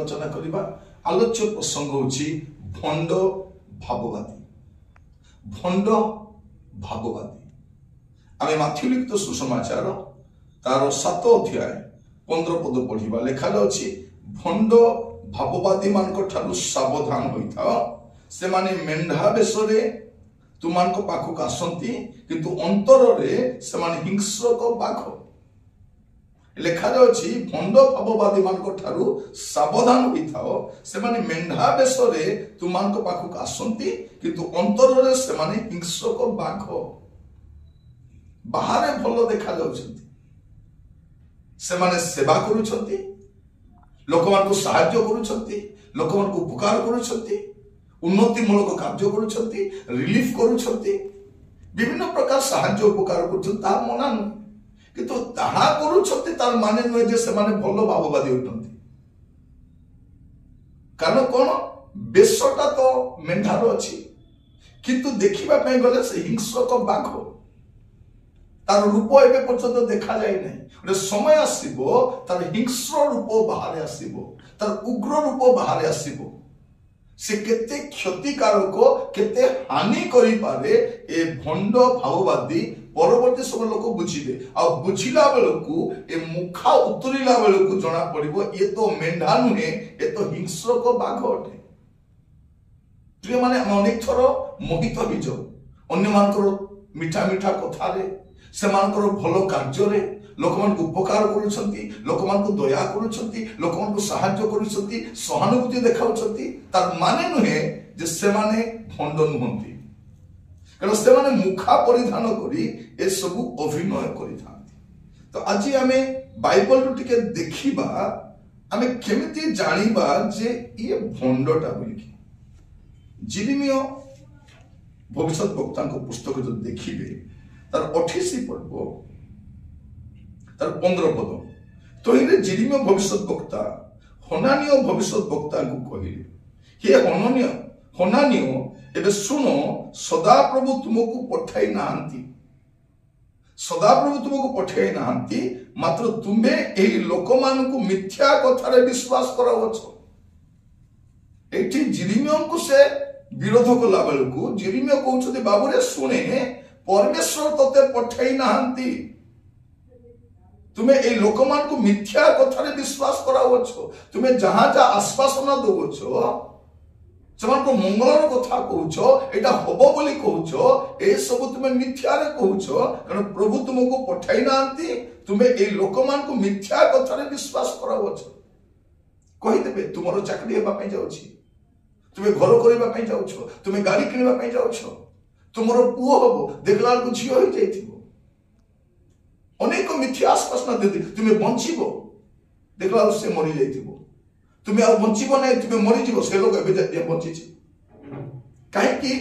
आलोचना करबा। आलोच्य प्रसंग होची भंड भाववादी। भंड भाववादी आमे माथ्यू लिखित सुसमाचार तार 7 अध्याय 15 पद पढ़िबा। लेखा अछि भंड भाववादी मानक ठारू सावधान होइथाओ, से माने मेंढा बेसरे तुमानक पाखक आसंती किंतु अंतर रे से माने हिंस्रक बाघ। लेखा अछि भंड भाववादी मानक ठारू सावधान होइथाओ, से माने मेंढा बेसरे तुमानक पाखक आसंती किंतु अंतर रे से माने हिंस्रक बाघ। बाहरे भलो देखा जाउछंती, से माने सेवा करूछंती, लोकमानकु सहाय्य करूछंती, लोकमानकु उपकार करूछंती, उन्नतिमूलक कार्य करूछंती, रिलीफ करूछंती, विभिन्न प्रकार सहाय्य उपकार करूछंती। ता मना नु किंतु ताहा करूछंती तार माने नुहे जे से माने भलो भाववादी होतंती। कारण कोन बेसटा तो मेंढार अछि किंतु देखिबा पय गले से हिंस्रक बाघ। तार रूप एबे पर्यंत देखा जाय नै, गोटे समय आसीबो तार हिंस्र रूप बाहर आसीबो, तार उग्र रूप बाहर आसीबो। से केते क्षतिकारक केते हानि करि पारे ए भंड भाववादी परवर्ती समय लोक बुझिबे। आ बुझिला बेलकू ए मुखा उतरिला बेलकू जणा पड़िबो ये तो मेंढा नुहे, ए तो हिंस्रक बाघ अटे। प्रिय माने अनेक थर मोहित होई जाऊ अन्य मानकर मिठा मिठा कथारे, से मानकर भलो कार्य लोकमानकु उपकार करूछंती, लोकमानकु दया करूछंती, लोकमानकु सहाय्य करूछंती, सहानुभूति देखाउछंती। तार माने नुहे जे से माने भंड नुहंती, कारण से माने मुखा परिधान करी ए सबु अभिनय करिथांती। तो आज आमे बाइबल रु टिके देखिबा, आमे केमिति जानिबा जे ये भंडटा बोलिकी। जिरिमियो भविष्यत वक्तांको पुस्तक जो देखिबे तार 28 पर्व तार 15 पद, तो इने जिरिमियो भविष्यत वक्ता हनानियो भविष्यत वक्ता को कहिले, हे हनानियो एबे सुनो, सदा प्रभु तुमको पठाई नाहंती, सदा प्रभु तुमको पठाई नाहंती, मात्र तुमे एही लोकमानकु मिथ्या कथारे विश्वास करावछ। एठी जिरिमियो को से विरोध कला बेलकू जिरिमियो कहउछथि बाबुरे सुने, परमेश्वर तते पठाई नाहंती, तुमे ए लोकमान को मिथ्या कथारे विश्वास करावछ। तुमे जहां जा आश्वासन दउछ, सेमान को मंगलर कथा कहउछ, एटा होबो बोली कहउछ, ए सब तुमे मिथ्या रे कहउछ, कारण प्रभु तुमको पठाई नाहंती, तुमे ए लोकमान को मिथ्या कथारे विश्वास करावछ। कहि देबे तुमरो चाकरी हेबा पय जाउछि, तुमे घर करबा पय जाउछ, तुमे गाड़ी किनबा पय जाउछ, तुमरो पुओ हबो, देखला को झियो होई जाइथिबो। अनेक मिथ्या आश्वासन देती, तुम्हें बंचिबो, देखला से मरी जाइथिबो, तुम्हें आ बंचिबो नै, तुम्हें मरी जिवो। से लोक एबे जे बंची छि काहे कि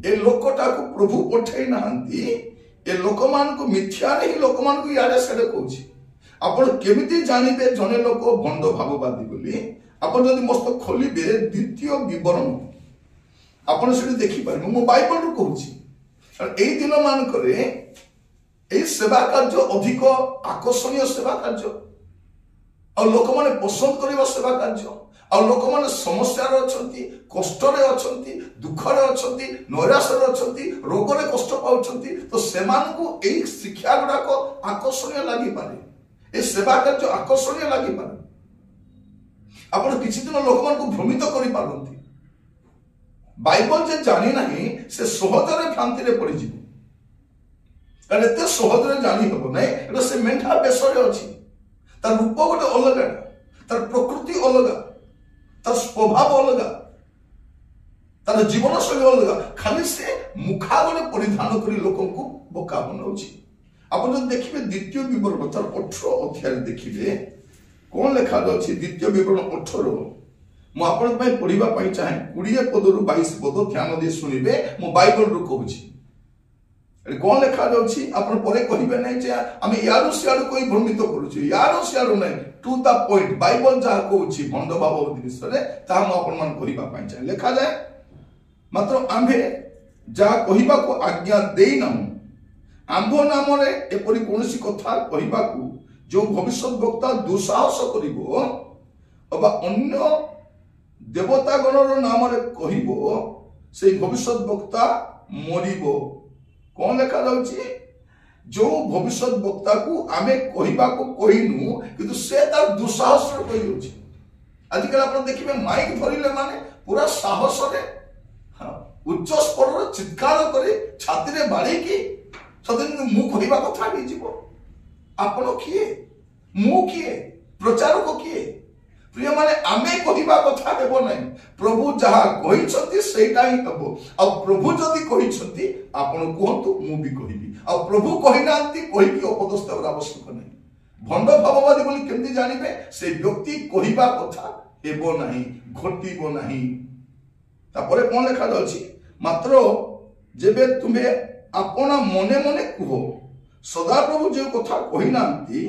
ए लोकटा को प्रभु पठाई नाहंती, ए लोकमान को मिथ्या रे ही लोकमान को याडे सेडे कहउछि। आपण केमिति जानिबे जने लोक भंड भाववादी बोली? आपण जदि मस्त खोलिबे द्वितीय विवरण आपण सेडे देखि पारबे। मो बाइबल रु कहउछि, एई दिन मान करे ए सेवा कार्य अधिक आकर्षणीय सेवा कार्य, और लोक माने पसंद करिबा सेवा कार्य, और लोक माने समस्या रे अछंती, कष्ट रे अछंती, दुख रे अछंती, नैराश रे अछंती, रोग रे कष्ट पाउछंती। तो सेमान को एई शिक्षा गुडा को आकर्षणीय लागि पारे, ए सेवा कार्य आकर्षणीय लागि पारे। आपण किछि दिन लोक मान को भ्रमित करि पारंती। बाइबल जे जानि नाही से सहज रे भ्रांति रे पड़ि जिवो, कारण एते सहज रे जानि हबो नै। एटा से मेंढा बेसरे अछि, तार रूप गोटे अलगा, तार प्रकृति अलगा, तार स्वभाव अलगा, तार जीवन शैली अलगा, खाली से मुखा गोटे परिधान करी लोकन को बोका बनाउछि। आपण जब देखिबे द्वितीय विवरण तार 18 अध्याय देखिबे कोन लेखा अछि। द्वितीय विवरण 18 मु आपण पय पढिबा पय चाहे 20 पद रु 22 पद ध्यान दे सुनिबे। मु बाइबल रु कहूछि कौन लेखा जाउछि, आपण परे कहिबे नै जे आमे यारो सियारो कोइ भ्रमित करूछि, यारो सियारो नै, टू द पॉइंट। बाइबल जा कहूछि भंड भाववादी विषय ता हम आपण मान कहिबा पय चाहे लेखा जाय, मात्र आम्भे जा कहिबा को आज्ञा देई नामु, आम्भ नाम रे एपरि कोनसी कथा कहिबा को जो भविष्यत वक्ता दुसाहस करिवो अबा अन्य देवता गणर नाम कहब से भविष्य वक्ता मरिब। कौन लिखा जाउची जो भविष्य वक्ता को आमे कहबा को कहिनु किंतु से तार दुस्साहस रे कहि होची। आजकल आप देखिए माइक धरिले माने पूरा साहस रे उच्च स्वर चित्कार करे छाती रे बाड़ी की सदन मु कहबा कथा ही जीवो। आपण किए मु किए प्रचारक किए प्रिय माने आमे कहबा कथा हेबो नहीं। प्रभु जहा कहिसथि सेटा ही हेबो। आ प्रभु जदी कहिसथि आपण कहंतु मु भी कहबी। आ प्रभु कहिनांती कहि की अपदस्थ हेबार आवश्यक नहीं। भंड भाववादी बोली केमती जानिबे से व्यक्ति कहबा कथा हेबो नहीं घटिबो नहीं। तापरे कोन लिखा जाउची मात्र जेबे तुमे आपना मने मने कहो सदा प्रभु जो कथा कहिनांती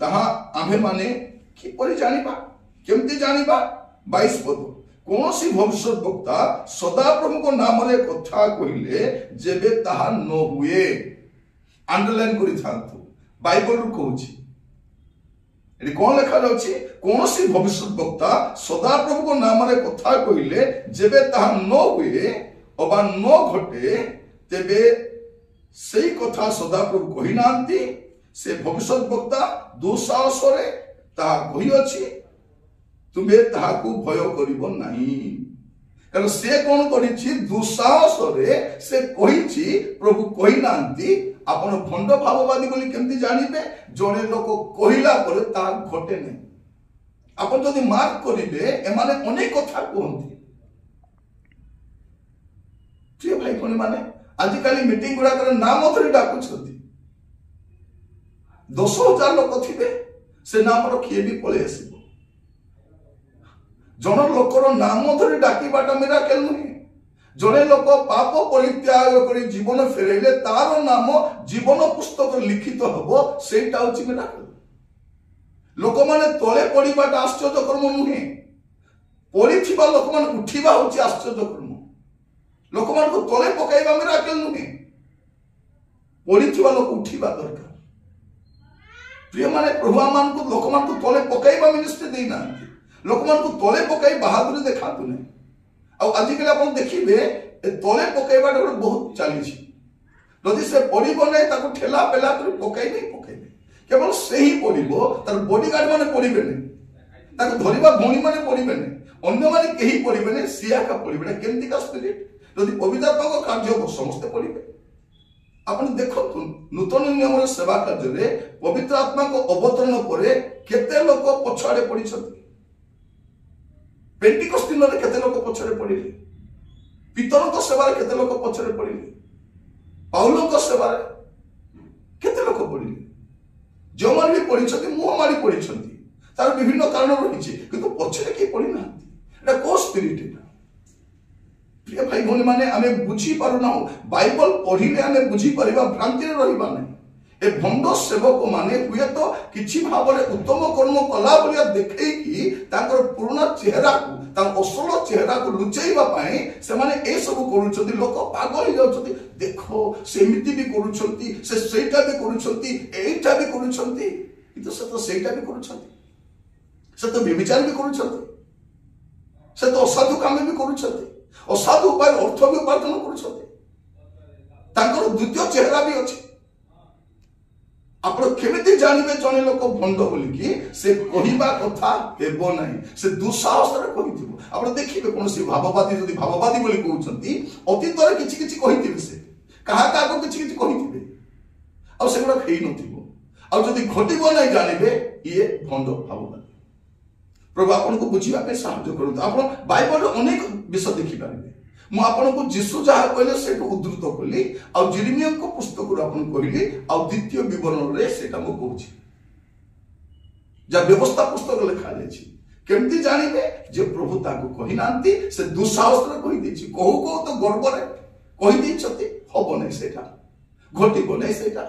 ताहा आमे माने कि परि जानिबा केमती जानिबा। 22 पद कौन सी भविष्य वक्ता सदा प्रभु को नाम रे कथा कहिले जेबे ताहा न हुए। अंडरलाइन करि थांतु बाइबल रु कहूची एडी कौन लिखा जाउची कौन सी भविष्य वक्ता सदा प्रभु को नाम रे कथा कहिले जेबे ताहा न हुए अबा न घटे तेबे सेई कथा सदा प्रभु कहिनांती से भविष्य वक्ता दुस्साहस रे ताहा कहि अछि तुम्हें ताहाकू भय करिबो नहीं। कारण से कौन करिछि दुस्साहस रे से कहिछि प्रभु कहिनांती। आपण भंड भाववादी बोली केमती जानिबे जने लोक कहिला परे ता घटे नहीं। आपण जदि मार्क करिबे एमाने अनेक कथा कहंती। प्रिय भाई कोन माने आजिकाली मीटिंग गुडा कर नाम धरि डाकुछथि 10,000 लोक थिबे से नाम रखिए भी पळे आसीबो। जन लोकर नाम धरि डाकिबाटा मिराकल नुहे। जने लोक पाप परित्याग करी जीवन फेरैले तार नाम जीवन पुस्तक लिखित हबो सेटा होची मिराकल। लोक माने तळे पडिबाटा आश्चर्य कर्म नुहे। पडिथिबा लोक माने उठिबा होची आश्चर्य कर्म। लोक मान को तळे पकाइबा मिराकल नुहे। पडिथिबा लोक उठिबा दरकार। प्रिय माने प्रभु मान को लोक मान को तळे पकाइबा मिनिस्ट्री देना लोक मान को तळे पकाई बहादुरी देखातु नहीं। आ आजिकल आपण देखिबे तळे पकाइबा बहुत चली जदि से पड़िबो नै ताको ठेला पेला कर पकाई नहीं पकाइबे केवल से ही पड़िबो तार बॉडीगार्ड माने पड़िबे नै ताको धरिबा भौणी माने पड़िबे नै अन्य माने केही पड़िबे नै सिया का पड़िबे नै केमती का स्पिरिट जदि पवित्र आत्मा को कार्य को समस्त पड़िबे। आपण देखंतु नूतन नियम सेवा कार्य रे पवित्र आत्मा को अवतरण करे केते लोक पछाडे पड़िछथि। पेंटिकस्ट दिन रे केते लोक पछाडे पड़िले। पितरक सेवा रे केते लोक पछाडे पड़िले। पाउलक सेवा रे केते लोक पड़िले। जो मान भी पड़िछथि मुह मारी पड़िछथि तार विभिन्न कारण रहिछि किंतु पछाडे के पड़ि नाथि। एटा को स्पिरिट एटा। प्रिय भाई भौणी माने आमे बुझी पारु ना बाइबल पढ़िले आमे बुझी परिबा भ्रांति रे रहिबा नै। ए भंड सेवक माने हुए तो किछि भाबरे उत्तम कर्म कला बलिया देखै कि ताकर पुराना चेहरा को ता असल चेहरा को लुचैबा पई से माने ए सब करूछथि। लोक पागल हो जाउछथि देखो सेमिति भी करूछथि से सेटा भी करूछथि एटा भी करूछथि किंतु से तो सेटा भी करूछथि से तो व्यभिचार भी करूछथि से तो असाधु काम भी करूछथि असाधु उपाय अर्थ भी उपार्जन करूछथि ताकर द्वितीय चेहरा भी अछि। आपण केमिति जानिबे जने लोक भंड बोली कि से कहिबा कथा हेबो नाही से दुस्साहस रे कहिथिबो। आपण देखिबे कोनसी भाववादी जदि भाववादी बोली कहउछंती अतीत रे किछि किछि कहिथिबे से कहा काको किछि किछि कहिथिबे आ सेगुडा हेइ नथिबो आ जदि घटिबो नाही जानिबे ये भंड भाववादी। प्रभु आपण को बुझिबा पे सहायता करत। आपण बाइबल अनेक विषय देखि पारिबे। मु आपण को जीसु जहा कहले सेटो उद्धृत कली आ जिरमिया को पुस्तक रो आपण कहली आ द्वितीय विवरण रे सेटा मु कहूची जा व्यवस्था पुस्तक लिखा जायछि। केमती जानिबे जे प्रभु ताको कहि नांती से दुस्साहस रे कहि दैछि कहू कहू तो गर्व रे कहि दैछथि हबो नै सेटा घटिबो नै सेटा।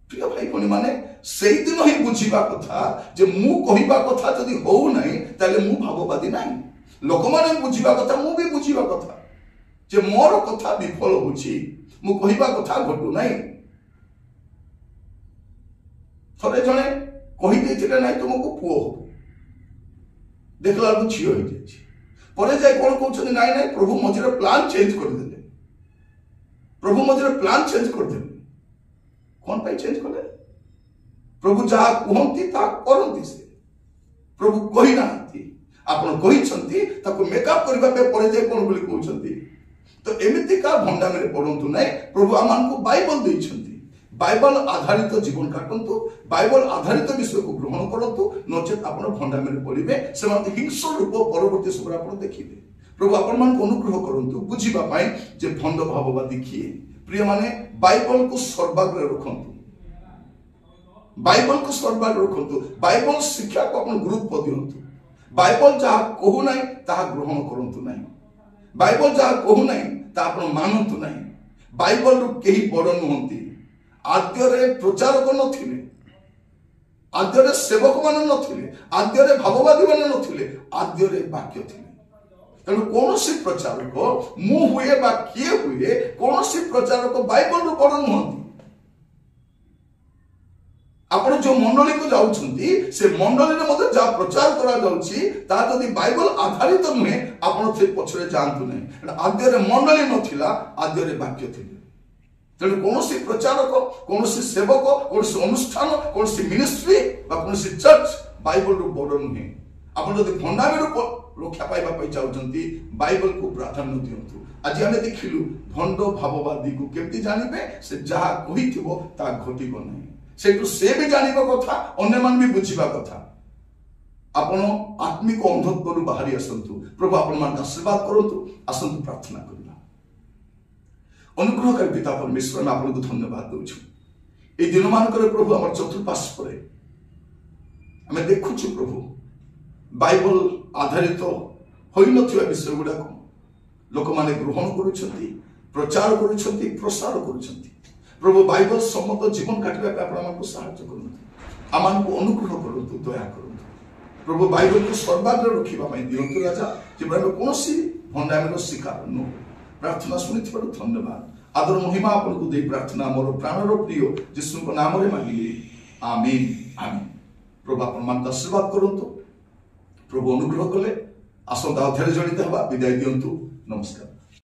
प्रिय भाई भौणी माने सेई दिन ही बुझिबा कथा जे मु कहिबा कथा जदि होउ नै ताले मु भाववादी नै। लोक माने बुझिबा कथा मु भी बुझिबा कथा जे मोर कथा विफल होछि मु कहिबा कथा घटु नै। थरे जणे कहि दैथिले नै तुमको पुओ हो देखला बेलू झील हो जाए पर जाए कौन कहते नाई नाई प्रभु मझे प्लान चेंज करदे प्रभु मझे प्लान चेंज करदे कौन पाई चेंज कले प्रभु जहाँ कहती करती से प्रभु कही ना आपण कही मेकअप करने पर जाए कौन बोली कहते तो एमती का भंडामी पढ़ु ना प्रभु आम बाइबल देते बाइबल आधारित जीवन काटतु बाइबल आधारित विषय को ग्रहण करतु नचेत आप भंडामी पढ़े से हिंस रूप परवर्ती समय आप देखिए प्रभु आपण मान अनुग्रह करतु बुझापी जे भंड भाववादी किए प्रिय माने बाइबल को सर्वाग्र रखतु बाइबल को सर्वाग्र रखतु बाइबल शिक्षा को अपन गुरुत्व दिंतु बाइबल जहाँ कहू ना ग्रहण करतु ना बाइबल जहाँ कहू ना मानतु ना बाइबल रु कहीं बड़ नुहति आद्य प्रचारक नथिले आद्य सेवक मान नथिले आद्य भाववादी मान नथिले आद्य वाक्य थिले तेणु कौन सी प्रचारक मु हुए बा किए हुए कौन सी प्रचारक बाइबल रु बड़ नुहति आपण जो मंडली को जाउछंती से मंडली रे मते जा प्रचार करा जाउची ता जदी बाइबल आधारित नुहे आपण से पछरे जानतु नै आद्य रे मंडली नथिला आद्य रे वाक्य थिले तेणु कौन सी प्रचारक कौन सी सेवक कौन सी अनुष्ठान कौन सी मिनिस्ट्री कौन सी चर्च बाइबल रु बड़ नुहे आप जब भंडामी रक्षा पाइबा चाहते बाइबल को प्राधान्य दिंतु आज आम देखिलु भंड भाववादी को केमती जानबे से जहाँ कही ता घटिब नहीं से भी जानवा कथा अन्य मान भी बुझा कथा आपण आत्मिक अंधत्व बाहरी आसतु प्रभु आपण मान आशीर्वाद करतु आसतु प्रार्थना करबा अनुग्रहकारी पिता परमेश्वर में आपको धन्यवाद दूँ ये दिन मानकर प्रभु आम चतुर्पार्श्व आम देखुचु प्रभु बाइबल आधारित हो विषय गुड़ाक लोक मैंने ग्रहण करुँच प्रचार करुँच प्रसार करुँच प्रभु बाइबल सम्मत जीवन काटिया आप साहाय्य करते आम अनुग्रह करूँ दया करूँ प्रभु बाइबल को सर्वाग्र रखापी दिंतु राजा जब कौन भंडामी शिकार नुह प्रार्थना शुणी धन्यवाद आदर महिमा आपको दे प्रार्थना मोर प्राणर प्रिय जीशु को नाम रे मांगिले आमीन आमीन प्रभु आपण मान आशीर्वाद करंतु प्रभु अनुग्रह कले आसंता अध्याय जड़ित हवा विदाय दिंतु नमस्कार।